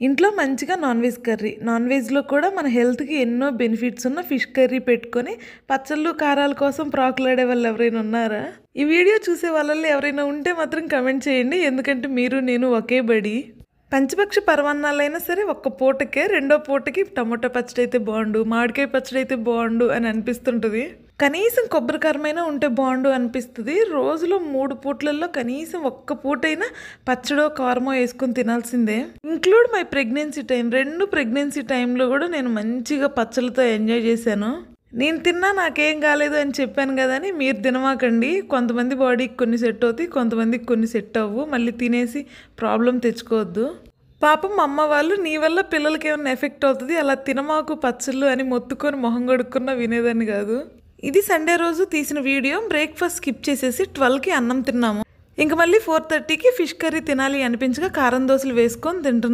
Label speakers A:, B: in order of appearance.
A: ఇంట్లో మంచిగా non veg curry, non వెజ్లో కూడా మన హెల్త్కి ఎన్నో బెనిఫిట్స్ ఉన్న ఫిష్ కర్రీ పెట్టుకొని పచ్చళ్ళు కారాల కోసం ప్రాకులాడే వాళ్ళు ఎవరైనా ఉన్నారా? ఈ వీడియో చూసే వాళ్ళల్లో ఎవరైనా ఉంటే మాత్రం కమెంట్ చేయండి, ఎందుకంటే మీరు నేను ఒకే బడి. పంచపక్షి పరమాన్నాలైనా సరే ఒక్క పూటకే, రెండో పూటకి టమోటా పచ్చడి అయితే బాగుండు, మామిడికాయ పచ్చడి అయితే బాగుండు అని అనిపిస్తుంటుంది. కనీసం కొబ్బరి కారమైనా ఉంటే బాగుండు అనిపిస్తుంది. రోజులో 3 పూట్లలో కనీసం ఒక్క పూటైనా పచ్చడో కారమో వేసుకొని తినాల్సిందే. Include my pregnancy time, 2 pregnancy టైంలో కూడా నేను మంచిగా పచ్చళ్ళతో ఎంజాయ్ చేశాను. నేను తిన్నా నాకేం కాలేదు అని చెప్పాను కదా అని మీరు తినమాకండి. కొంతమంది బాడీకి కొన్ని సెట్ అవుతాయి, కొంతమందికి కొన్ని సెట్ అవ్వు. మళ్ళీ తినేసి ప్రాబ్లం తెచ్చుకోవద్దు. పాపం అమ్మ వాళ్ళు నీ వల్ల పిల్లలకి ఏమైనా ఎఫెక్ట్ అవుతుంది, అలా తినమాకు పచ్చళ్ళు అని మొత్తుకొని మొహం కడుక్కున్నా వినేదాన్ని కాదు. ఇది సండే రోజు తీసిన వీడియో. బ్రేక్ఫాస్ట్ స్కిప్ చేసేసి 12కి అన్నం తిన్నాము. ఇంక మళ్ళీ 4:30కి ఫిష్ కర్రీ తినాలి అనిపించగా కారం దోశలు వేసుకొని తింటున్నాం.